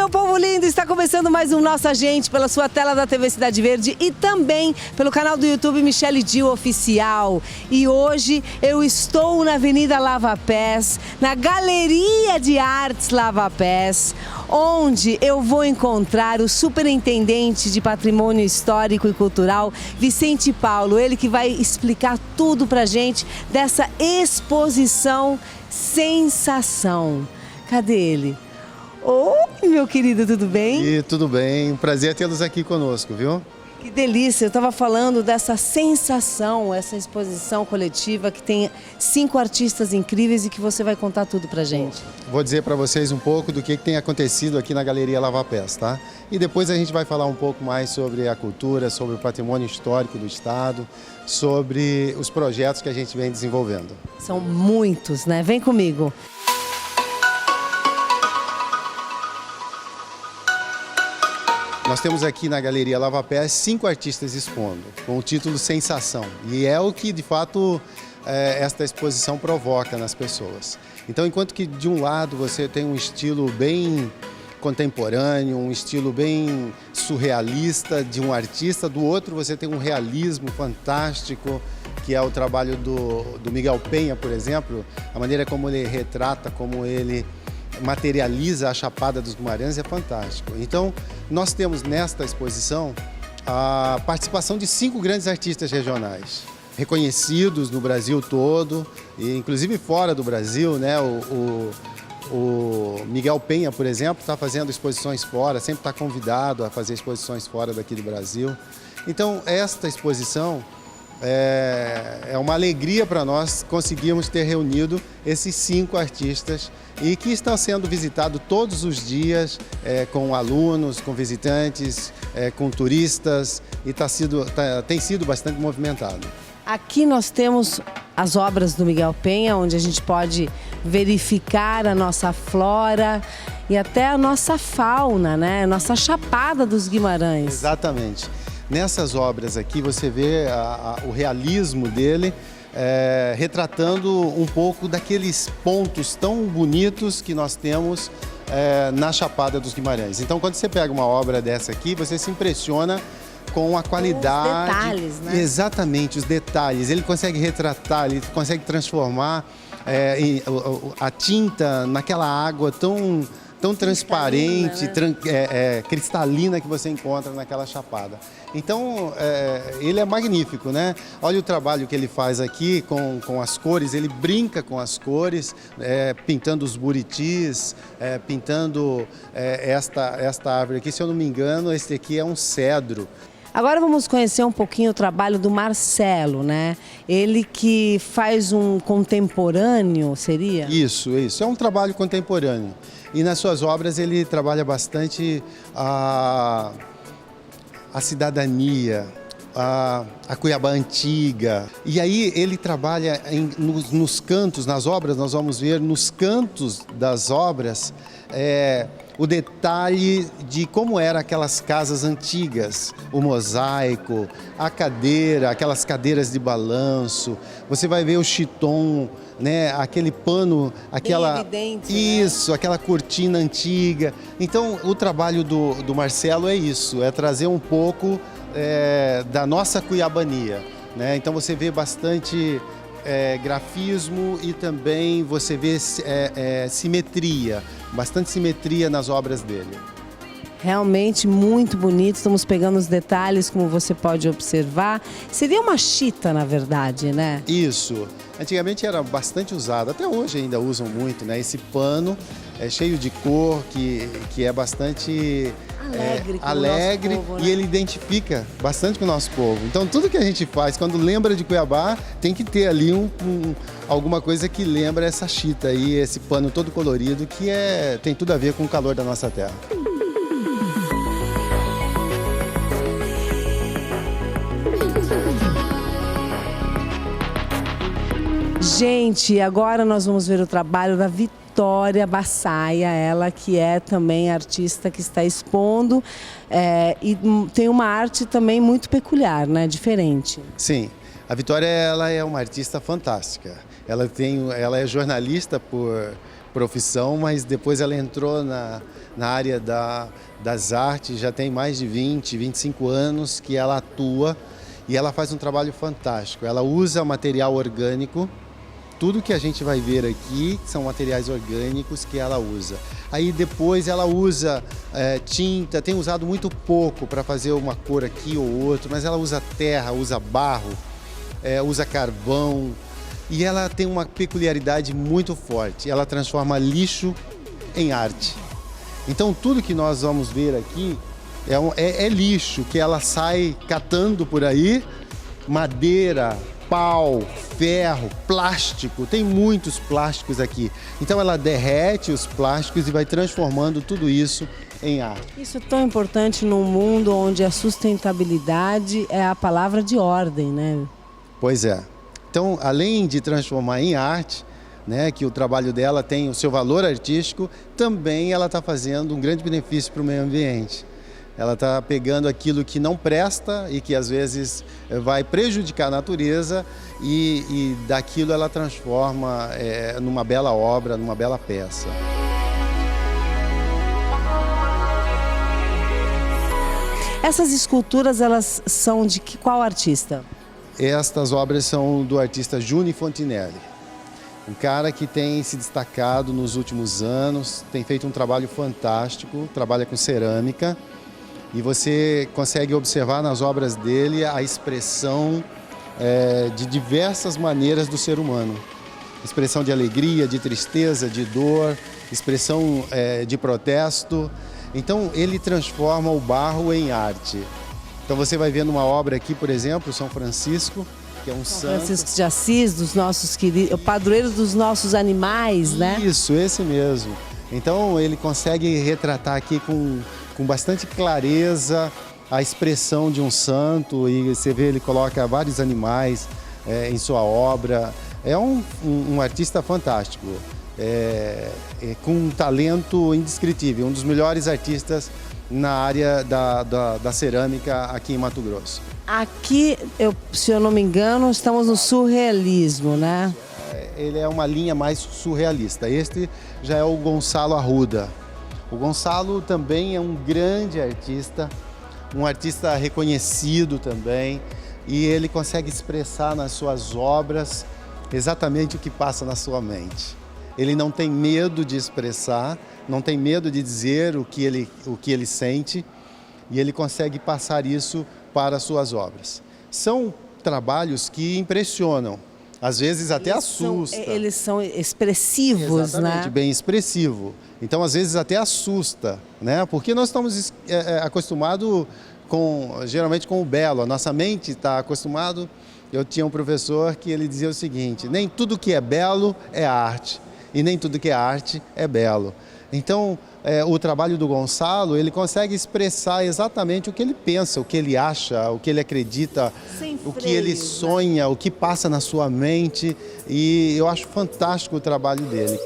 meu povo lindo! Está começando mais um Nossa Gente pela sua tela da TV Cidade Verde e também pelo canal do YouTube Michele Dil Oficial. E hoje eu estou na Avenida Lava Pés, na Galeria de Artes Lava Pés, onde eu vou encontrar o Superintendente de Patrimônio Histórico e Cultural, Vicente Paulo. Ele que vai explicar tudo pra gente dessa exposição Sensação. Cadê ele? Oi, meu querido, tudo bem? E tudo bem, um prazer tê-los aqui conosco, viu? Que delícia, eu estava falando dessa sensação, essa exposição coletiva que tem 5 artistas incríveis e que você vai contar tudo pra gente. Vou dizer para vocês um pouco do que tem acontecido aqui na Galeria Lava Pés, tá? E depois a gente vai falar um pouco mais sobre a cultura, sobre o patrimônio histórico do Estado, sobre os projetos que a gente vem desenvolvendo. São muitos, né? Vem comigo. Nós temos aqui na Galeria Lava Pés 5 artistas expondo, com o título Sensação. E é o que, de fato, esta exposição provoca nas pessoas. Então, enquanto que, de um lado, você tem um estilo bem contemporâneo, um estilo bem surrealista de um artista, do outro você tem um realismo fantástico, que é o trabalho do Miguel Penha, por exemplo, a maneira como ele retrata, como ele materializa a Chapada dos Guimarães é fantástico. Então, nós temos nesta exposição a participação de 5 grandes artistas regionais, reconhecidos no Brasil todo, e inclusive fora do Brasil, né? O Miguel Penha, por exemplo, está fazendo exposições fora, sempre está convidado a fazer exposições fora daqui do Brasil. Então, esta exposição é uma alegria para nós conseguirmos ter reunido esses 5 artistas e que estão sendo visitados todos os dias com alunos, com visitantes, com turistas e tem sido bastante movimentado. Aqui nós temos as obras do Miguel Penha, onde a gente pode verificar a nossa flora e até a nossa fauna, né? A nossa Chapada dos Guimarães. Exatamente. Nessas obras aqui você vê o realismo dele, retratando um pouco daqueles pontos tão bonitos que nós temos na Chapada dos Guimarães. Então, quando você pega uma obra dessa aqui, você se impressiona com a qualidade. Os detalhes, né? Exatamente, os detalhes. Ele consegue retratar, ele consegue transformar a tinta naquela água tão transparente, né? Cristalina que você encontra naquela chapada. Então, ele é magnífico, né? Olha o trabalho que ele faz aqui com as cores, ele brinca com as cores, pintando os buritis, pintando esta árvore aqui. Se eu não me engano, esse aqui é um cedro. Agora vamos conhecer um pouquinho o trabalho do Marcelo, né? Ele que faz um contemporâneo, seria? Isso. É um trabalho contemporâneo. E nas suas obras ele trabalha bastante a cidadania, a Cuiabá antiga. E aí ele trabalha nos cantos, nas obras, nós vamos ver nos cantos das obras o detalhe de como eram aquelas casas antigas, o mosaico, a cadeira, aquelas cadeiras de balanço. Você vai ver o chiton, né? Aquele pano, aquela... Bem evidente, isso, né? Aquela cortina antiga. Então, o trabalho do Marcelo é isso, é trazer um pouco da nossa cuiabania, né? Então, você vê bastante grafismo e também você vê simetria, bastante simetria nas obras dele. Realmente muito bonito, estamos pegando os detalhes, como você pode observar. Seria uma chita, na verdade, né? Isso. Antigamente era bastante usado, até hoje ainda usam muito, né? Esse pano cheio de cor, que é bastante alegre povo, né? E ele identifica bastante com o nosso povo. Então tudo que a gente faz, quando lembra de Cuiabá, tem que ter ali alguma coisa que lembra essa chita aí, esse pano todo colorido, que tem tudo a ver com o calor da nossa terra. Gente, agora nós vamos ver o trabalho da Vitória Bassaia, ela que é também artista que está expondo e tem uma arte também muito peculiar, né? Diferente. Sim, a Vitória ela é uma artista fantástica. Ela é jornalista profissão, mas depois ela entrou na área das artes, já tem mais de 20, 25 anos que ela atua e ela faz um trabalho fantástico. Ela usa material orgânico, tudo que a gente vai ver aqui são materiais orgânicos que ela usa. Aí depois ela usa tinta, tem usado muito pouco para fazer uma cor aqui ou outra, mas ela usa terra, usa barro, usa carvão e ela tem uma peculiaridade muito forte. Ela transforma lixo em arte. Então tudo que nós vamos ver aqui é lixo que ela sai catando por aí, madeira, pau, ferro, plástico, tem muitos plásticos aqui. Então ela derrete os plásticos e vai transformando tudo isso em arte. Isso é tão importante num mundo onde a sustentabilidade é a palavra de ordem, né? Pois é. Então, além de transformar em arte, né, que o trabalho dela tem o seu valor artístico, também ela está fazendo um grande benefício para o meio ambiente. Ela está pegando aquilo que não presta e que às vezes vai prejudicar a natureza e daquilo ela transforma numa bela obra, numa bela peça. Essas esculturas, elas são de qual artista? Estas obras são do artista Juni Fontinelli, um cara que tem se destacado nos últimos anos, tem feito um trabalho fantástico, trabalha com cerâmica. E você consegue observar nas obras dele a expressão de diversas maneiras do ser humano. Expressão de alegria, de tristeza, de dor, expressão de protesto. Então ele transforma o barro em arte. Então você vai ver numa obra aqui, por exemplo, São Francisco, que é um santo. Francisco de Assis, dos nossos queridos, o padroeiro dos nossos animais, né? Isso, esse mesmo. Então ele consegue retratar aqui com bastante clareza a expressão de um santo e você vê, ele coloca vários animais em sua obra. É um artista fantástico, com um talento indescritível, um dos melhores artistas na área da cerâmica aqui em Mato Grosso. Aqui, se eu não me engano, estamos no surrealismo, né? Ele é uma linha mais surrealista. Este já é o Gonçalo Arruda. O Gonçalo também é um grande artista, um artista reconhecido também, e ele consegue expressar nas suas obras exatamente o que passa na sua mente. Ele não tem medo de expressar, não tem medo de dizer o que ele sente, e ele consegue passar isso para as suas obras. São trabalhos que impressionam. Às vezes até assusta. Eles são expressivos, exatamente, né? Bem expressivo. Então, às vezes até assusta, né? Porque nós estamos acostumados geralmente com o belo. A nossa mente está acostumado. Eu tinha um professor que ele dizia o seguinte: nem tudo que é belo é arte e nem tudo que é arte é belo. Então, o trabalho do Gonçalo, ele consegue expressar exatamente o que ele pensa, o que ele acha, o que ele acredita, o que ele sonha, o que passa na sua mente, e eu acho fantástico o trabalho dele.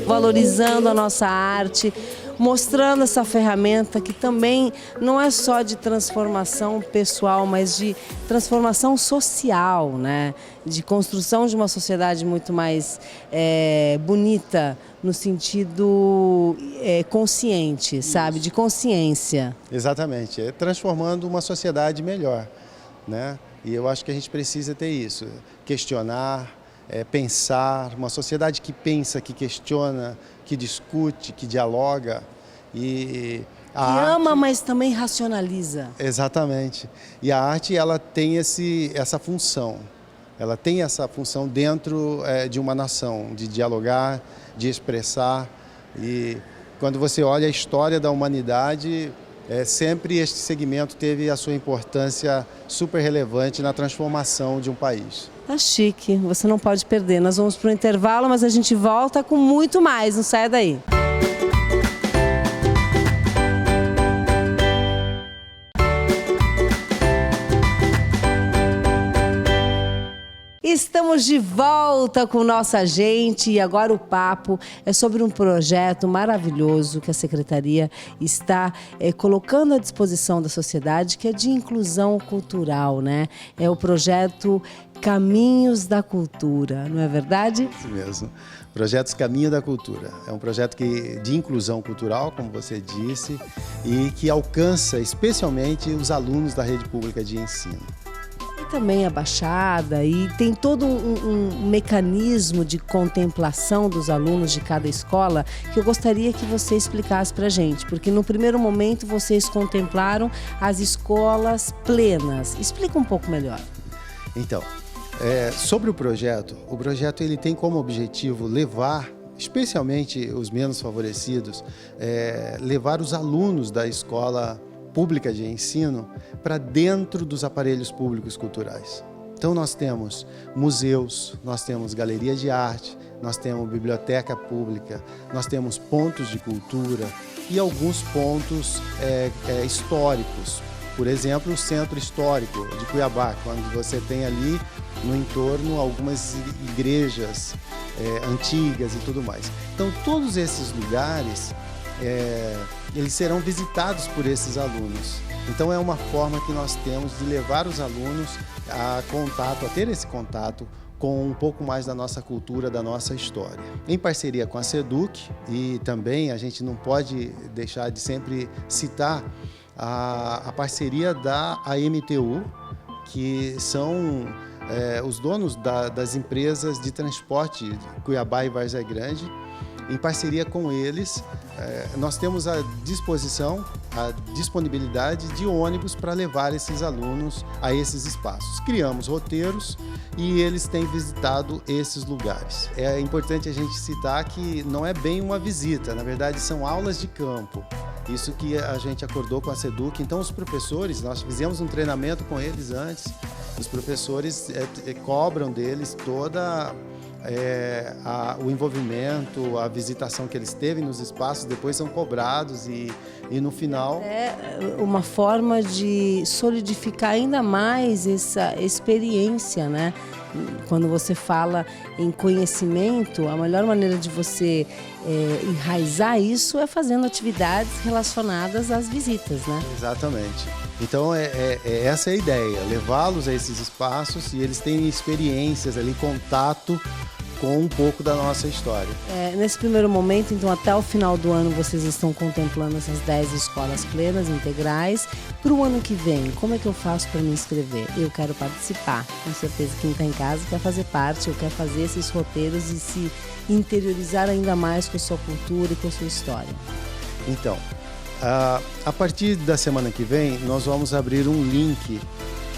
Valorizando a nossa arte, mostrando essa ferramenta que também não é só de transformação pessoal, mas de transformação social, né? De construção de uma sociedade muito mais bonita, no sentido consciente, sabe? De consciência. Exatamente, é transformando uma sociedade melhor, né? E eu acho que a gente precisa ter isso, questionar, pensar, uma sociedade que pensa, que questiona, que discute, que dialoga e que ama, mas também racionaliza. Exatamente. E a arte, ela tem essa função. Ela tem essa função dentro de uma nação, de dialogar, de expressar. E quando você olha a história da humanidade, sempre este segmento teve a sua importância super relevante na transformação de um país. Tá chique, você não pode perder. Nós vamos para o intervalo, mas a gente volta com muito mais. Não saia daí. Estamos de volta com nossa gente e agora o papo é sobre um projeto maravilhoso que a Secretaria está colocando à disposição da sociedade, que é de inclusão cultural, né? É o projeto Caminhos da Cultura, não é verdade? Isso mesmo. Projetos Caminho da Cultura. É um projeto de inclusão cultural, como você disse, e que alcança especialmente os alunos da rede pública de ensino. Também a Baixada, e tem todo um mecanismo de contemplação dos alunos de cada escola que eu gostaria que você explicasse para a gente, porque no primeiro momento vocês contemplaram as escolas plenas. Explica um pouco melhor. Então, sobre o projeto ele tem como objetivo levar, especialmente os menos favorecidos, levar os alunos da escola pública de ensino para dentro dos aparelhos públicos culturais. Então nós temos museus, nós temos galeria de arte, nós temos biblioteca pública, nós temos pontos de cultura e alguns pontos históricos. Por exemplo, o Centro Histórico de Cuiabá, quando você tem ali no entorno algumas igrejas antigas e tudo mais. Então todos esses lugares eles serão visitados por esses alunos. Então é uma forma que nós temos de levar os alunos a ter esse contato com um pouco mais da nossa cultura, da nossa história. Em parceria com a SEDUC, e também a gente não pode deixar de sempre citar a parceria da AMTU, que são os donos das empresas de transporte de Cuiabá e Várzea Grande. Em parceria com eles, nós temos à disposição, a disponibilidade de ônibus para levar esses alunos a esses espaços. Criamos roteiros e eles têm visitado esses lugares. É importante a gente citar que não é bem uma visita, na verdade são aulas de campo. Isso que a gente acordou com a SEDUC. Então os professores, nós fizemos um treinamento com eles antes, os professores cobram deles toda o envolvimento, a visitação que eles teve nos espaços, depois são cobrados e no final... É uma forma de solidificar ainda mais essa experiência, né? Quando você fala em conhecimento, a melhor maneira de você enraizar isso é fazendo atividades relacionadas às visitas, né? Exatamente. Então, essa é a ideia, levá-los a esses espaços e eles têm experiências ali, contato com um pouco da nossa história. Nesse primeiro momento, então, até o final do ano, vocês estão contemplando essas 10 escolas plenas, integrais. Para o ano que vem, como é que eu faço para me inscrever? Eu quero participar. Com certeza, quem está em casa quer fazer parte, eu quero fazer esses roteiros e se interiorizar ainda mais com a sua cultura e com a sua história. Então, a partir da semana que vem, nós vamos abrir um link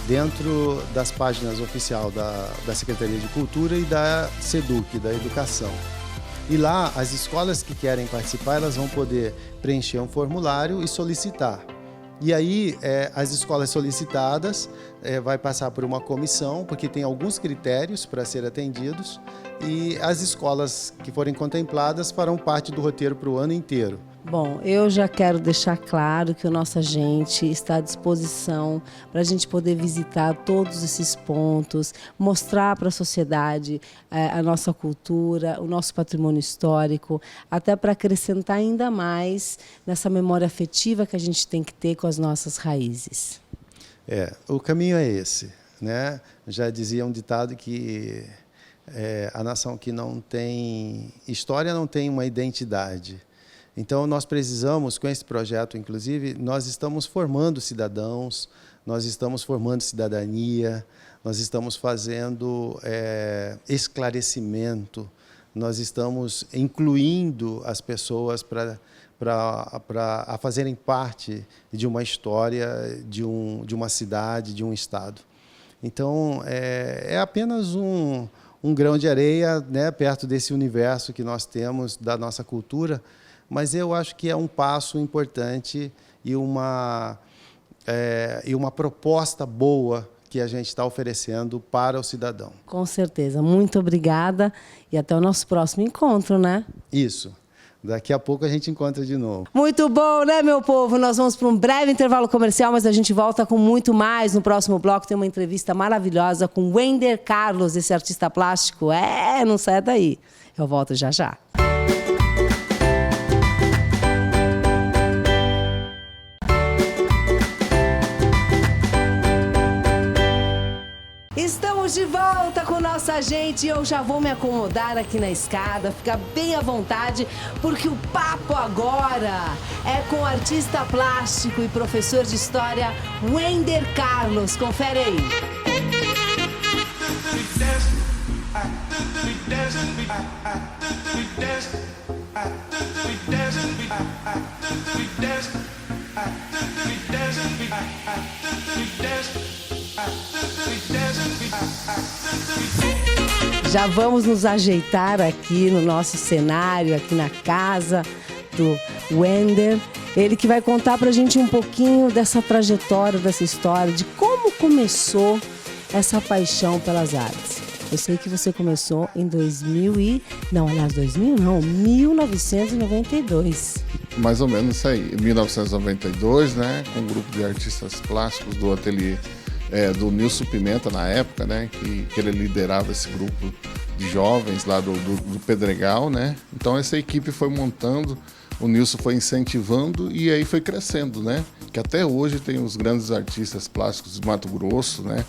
dentro das páginas oficiais da Secretaria de Cultura e da SEDUC, da Educação. E lá, as escolas que querem participar, elas vão poder preencher um formulário e solicitar. E aí, as escolas solicitadas vai passar por uma comissão, porque tem alguns critérios para ser atendidos, e as escolas que forem contempladas farão parte do roteiro para o ano inteiro. Bom, eu já quero deixar claro que o nosso agente está à disposição para a gente poder visitar todos esses pontos, mostrar para a sociedade a nossa cultura, o nosso patrimônio histórico, até para acrescentar ainda mais nessa memória afetiva que a gente tem que ter com as nossas raízes. O caminho é esse, né? Já dizia um ditado que a nação que não tem história não tem uma identidade. Então, nós precisamos, com esse projeto, inclusive, nós estamos formando cidadãos, nós estamos formando cidadania, nós estamos fazendo esclarecimento, nós estamos incluindo as pessoas para fazerem parte de uma história, de uma cidade, de um estado. Então, é apenas um grão de areia, né, perto desse universo que nós temos da nossa cultura, mas eu acho que é um passo importante e uma proposta boa que a gente está oferecendo para o cidadão. Com certeza. Muito obrigada e até o nosso próximo encontro, né? Isso. Daqui a pouco a gente encontra de novo. Muito bom, né, meu povo? Nós vamos para um breve intervalo comercial, mas a gente volta com muito mais. No próximo bloco tem uma entrevista maravilhosa com Wender Carlos, esse artista plástico. Não sai daí. Eu volto já já. Estamos de volta com nossa gente. Eu já vou me acomodar aqui na escada, ficar bem à vontade, porque o papo agora é com o artista plástico e professor de história Wender Carlos. Confere aí. Já vamos nos ajeitar aqui no nosso cenário, aqui na casa do Wender. Ele que vai contar pra gente um pouquinho dessa trajetória, dessa história, de como começou essa paixão pelas artes. Eu sei que você começou em 1992. Mais ou menos isso aí, em 1992, né, com um grupo de artistas plásticos do ateliê do Nilson Pimenta na época, né, que ele liderava esse grupo de jovens lá do Pedregal, né. Então essa equipe foi montando, o Nilson foi incentivando e aí foi crescendo, né, que até hoje tem os grandes artistas plásticos de Mato Grosso, né,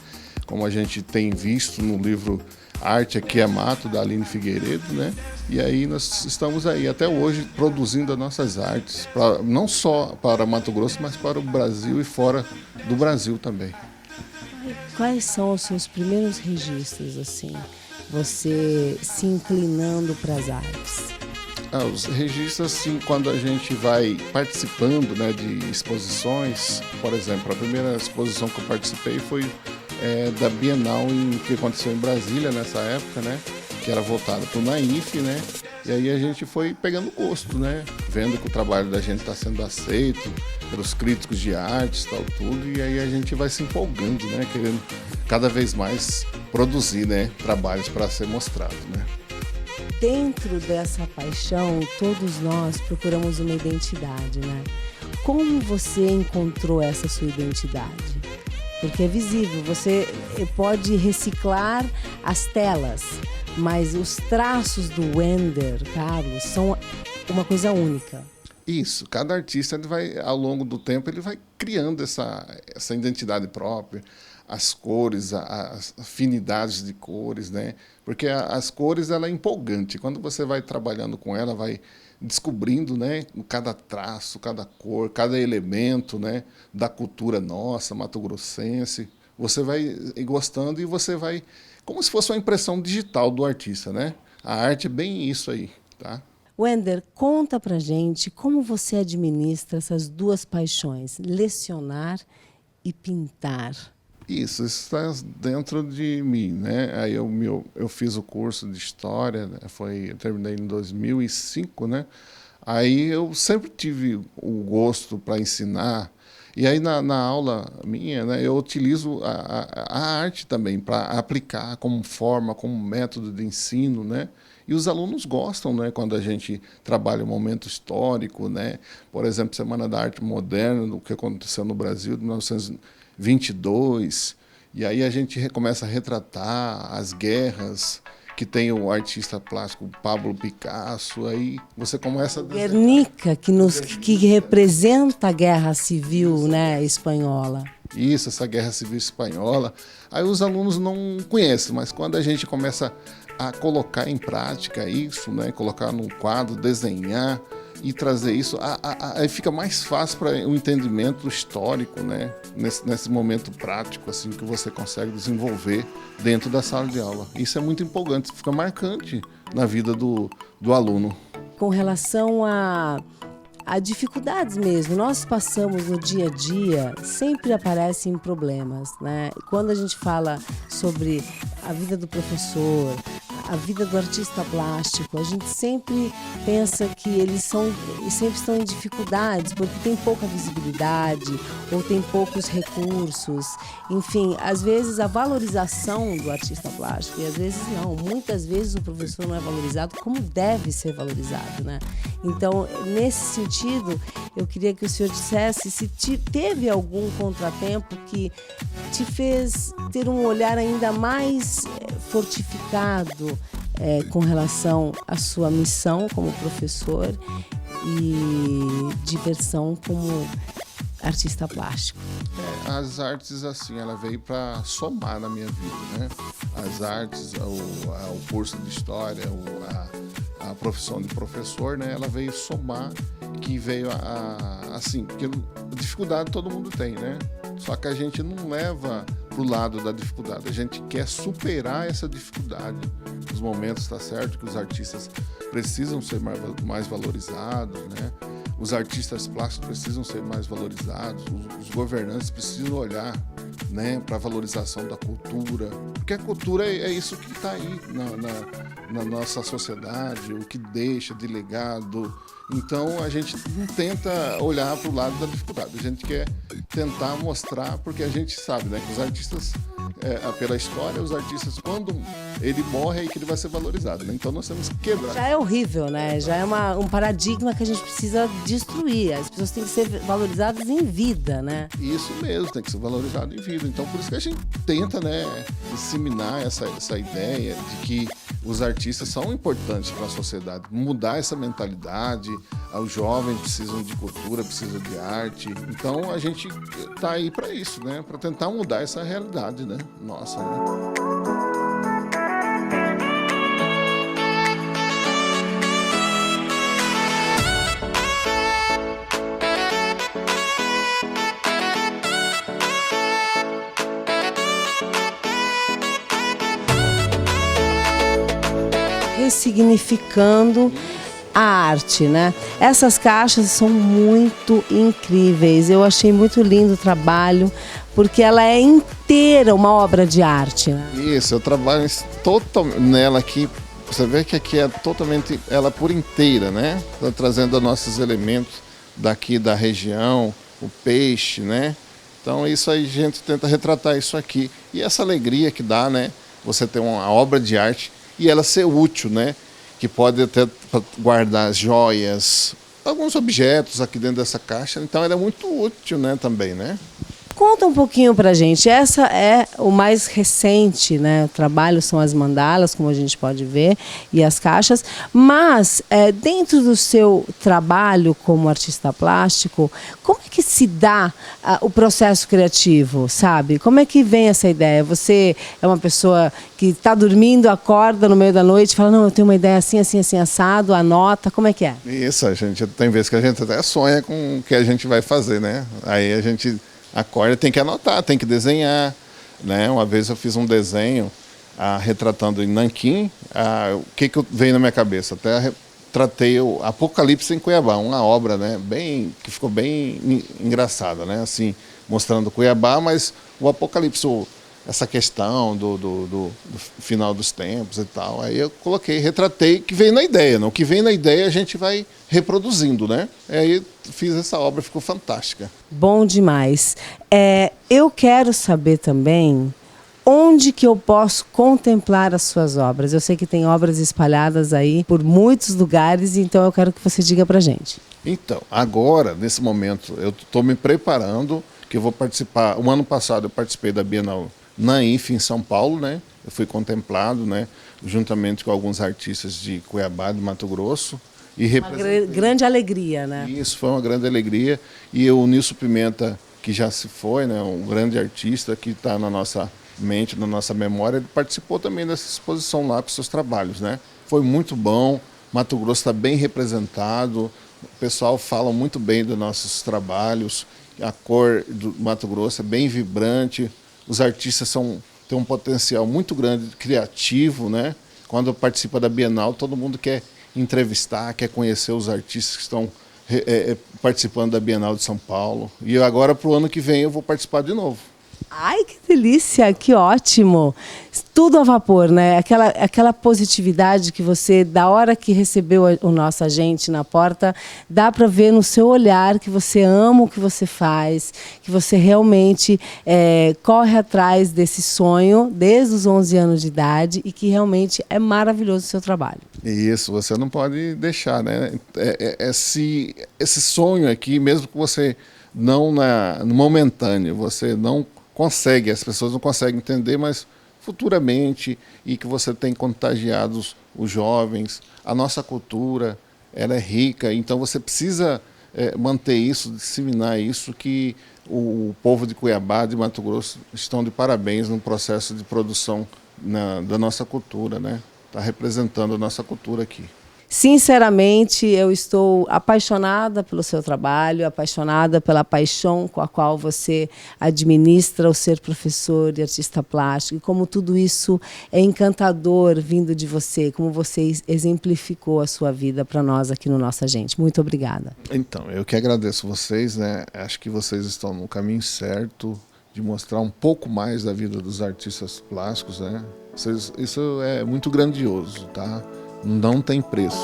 como a gente tem visto no livro Arte Aqui é Mato, da Aline Figueiredo, né? E aí nós estamos aí até hoje produzindo as nossas artes, não só para Mato Grosso, mas para o Brasil e fora do Brasil também. Quais são os seus primeiros registros, assim, você se inclinando para as artes? Os registros, assim, quando a gente vai participando, né, de exposições, por exemplo, a primeira exposição que eu participei foi da Bienal que aconteceu em Brasília nessa época, né? Que era voltada para o Naif, né? E aí a gente foi pegando gosto, né? Vendo que o trabalho da gente está sendo aceito pelos críticos de artes, tal, tudo. E aí a gente vai se empolgando, né? Querendo cada vez mais produzir, né? Trabalhos para ser mostrado, né? Dentro dessa paixão, todos nós procuramos uma identidade, né? Como você encontrou essa sua identidade? Porque é visível, você pode reciclar as telas, mas os traços do Wender Carlos são uma coisa única. Isso, cada artista ele vai, ao longo do tempo, ele vai criando essa identidade própria, as cores, as afinidades de cores, né? Porque as cores, ela é empolgante, quando você vai trabalhando com ela, vai descobrindo, né, cada traço, cada cor, cada elemento, né, da cultura nossa, mato-grossense. Você vai gostando e você vai, como se fosse uma impressão digital do artista, né? A arte é bem isso aí, tá? Wender, conta pra gente como você administra essas duas paixões, lecionar e pintar. Isso está dentro de mim, né? Aí eu fiz o curso de História, né? Eu terminei em 2005, né? Aí eu sempre tive o gosto para ensinar. E aí na aula minha, né, eu utilizo a arte também para aplicar como forma, como método de ensino, né? E os alunos gostam, né, quando a gente trabalha um momento histórico, né? Por exemplo, Semana da Arte Moderna, do que aconteceu no Brasil, de 1922. E aí a gente começa a retratar as guerras que tem o artista plástico Pablo Picasso. Aí você começa a... Guernica, que representa a Guerra Civil, né, espanhola. Isso, essa Guerra Civil Espanhola. Aí os alunos não conhecem, mas quando a gente começa a colocar em prática isso, né, colocar num quadro, desenhar e trazer isso, aí fica mais fácil para o entendimento histórico, né, nesse momento prático assim, que você consegue desenvolver dentro da sala de aula. Isso é muito empolgante, fica marcante na vida do aluno. Com relação a dificuldades mesmo, nós passamos no dia a dia, sempre aparecem problemas, né? Quando a gente fala sobre a vida do professor, a vida do artista plástico, a gente sempre pensa que eles sempre estão em dificuldades, porque tem pouca visibilidade ou tem poucos recursos. Enfim, às vezes a valorização do artista plástico, e às vezes não, muitas vezes o professor não é valorizado como deve ser valorizado, né? Então, nesse sentido, eu queria que o senhor dissesse se teve algum contratempo que te fez ter um olhar ainda mais fortificado com relação à sua missão como professor e diversão como artista plástico. As artes, assim, ela veio para somar na minha vida, né? As artes, o curso de história, a profissão de professor, né? Ela veio somar, que veio assim, porque dificuldade todo mundo tem, né? Só que a gente não leva pro lado da dificuldade, a gente quer superar essa dificuldade. Nos momentos, tá certo, que os artistas precisam ser mais valorizados, né? Os artistas plásticos precisam ser mais valorizados, os governantes precisam olhar, né, para a valorização da cultura, porque a cultura é isso que está aí na nossa sociedade, o que deixa de legado. Então a gente não tenta olhar para o lado da dificuldade, a gente quer tentar mostrar, porque a gente sabe, né, que os artistas, pela história, os artistas, quando ele morre, é aí que ele vai ser valorizado, né? Então nós temos que quebrar. Já é horrível, né? Já é um paradigma que a gente precisa destruir. As pessoas têm que ser valorizadas em vida, né? Isso mesmo, tem que ser valorizado em vida. Então por isso que a gente tenta, né, disseminar essa ideia de que os artistas são importantes para a sociedade, mudar essa mentalidade. Os jovens precisam de cultura, precisam de arte. Então a gente tá aí para isso, né? Para tentar mudar essa realidade, né? Nossa, né? Ressignificando a arte, né? Essas caixas são muito incríveis. Eu achei muito lindo o trabalho, porque ela é inteira uma obra de arte, né? Isso, eu trabalho totalmente nela aqui. Você vê que aqui é totalmente ela por inteira, né? Tô trazendo nossos elementos daqui da região, o peixe, né? Então isso aí a gente tenta retratar isso aqui. E essa alegria que dá, né? Você ter uma obra de arte e ela ser útil, né? Que pode até guardar joias, alguns objetos aqui dentro dessa caixa. Então ela é muito útil, né, também, né? Conta um pouquinho pra gente. Essa é o mais recente, né? O trabalho são as mandalas, como a gente pode ver, e as caixas. Mas, dentro do seu trabalho como artista plástico, como é que se dá o processo criativo, sabe? Como é que vem essa ideia? Você é uma pessoa que está dormindo, acorda no meio da noite e fala, não, eu tenho uma ideia assim, assim, assim, assado, anota, como é que é? Isso, tem vezes que a gente até sonha com o que a gente vai fazer, né? Aí a gente acorda, tem que anotar, tem que desenhar, né? Uma vez eu fiz um desenho retratando em Nanquim, o que veio na minha cabeça? Até tratei o Apocalipse em Cuiabá, uma obra, né, que ficou bem engraçada, né? Assim, mostrando Cuiabá, mas o Apocalipse, essa questão do final dos tempos e tal. Aí eu retratei, que veio na ideia, não? O que vem na ideia a gente vai reproduzindo, né? Aí fiz essa obra, ficou fantástica. Bom demais. Eu quero saber também onde que eu posso contemplar as suas obras. Eu sei que tem obras espalhadas aí por muitos lugares, então eu quero que você diga pra gente. Então, agora, nesse momento, eu estou me preparando, que eu vou participar. O ano passado eu participei da Bienal Nainf, em São Paulo, né? Eu fui contemplado, né, juntamente com alguns artistas de Cuiabá, de Mato Grosso. Uma grande alegria, né? Isso, foi uma grande alegria. E o Nilson Pimenta, que já se foi, né, um grande artista que está na nossa mente, na nossa memória, ele participou também dessa exposição lá com seus trabalhos, né? Foi muito bom, Mato Grosso está bem representado, o pessoal fala muito bem dos nossos trabalhos, a cor do Mato Grosso é bem vibrante, os artistas têm um potencial muito grande, criativo, né? Quando participa da Bienal, todo mundo quer entrevistar, quer conhecer os artistas que estão participando da Bienal de São Paulo. E agora, para o ano que vem, eu vou participar de novo. Ai, que delícia, que ótimo. Tudo a vapor, né? Aquela positividade que você, da hora que recebeu o nosso agente na porta, dá para ver no seu olhar que você ama o que você faz, que você realmente corre atrás desse sonho desde os 11 anos de idade e que realmente é maravilhoso o seu trabalho. Isso, você não pode deixar, né? Esse sonho aqui, mesmo que você não no momentâneo, você não consegue, as pessoas não conseguem entender, mas futuramente, e que você tem contagiado os jovens, a nossa cultura, ela é rica, então você precisa manter isso, disseminar isso, que o povo de Cuiabá, de Mato Grosso, estão de parabéns no processo de produção da nossa cultura, né? Está representando a nossa cultura aqui. Sinceramente, eu estou apaixonada pelo seu trabalho, apaixonada pela paixão com a qual você administra o ser professor e artista plástico, e como tudo isso é encantador vindo de você, como você exemplificou a sua vida para nós aqui no Nossa Gente. Muito obrigada. Então, eu que agradeço vocês, né? Acho que vocês estão no caminho certo de mostrar um pouco mais da vida dos artistas plásticos, né? Isso é muito grandioso, tá? Não tem preço.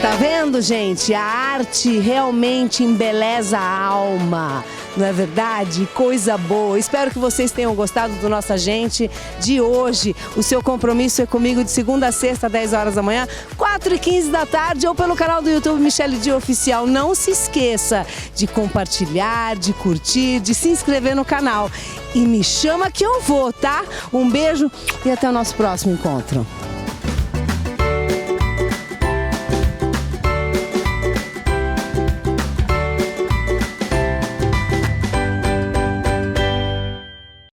Tá vendo, gente? A arte realmente embeleza a alma. Não é verdade? Coisa boa. Espero que vocês tenham gostado do Nossa Gente de hoje. O seu compromisso é comigo de segunda a sexta, 10 horas da manhã, 4h15 da tarde, ou pelo canal do YouTube Michele Dio Oficial. Não se esqueça de compartilhar, de curtir, de se inscrever no canal. E me chama que eu vou, tá? Um beijo e até o nosso próximo encontro.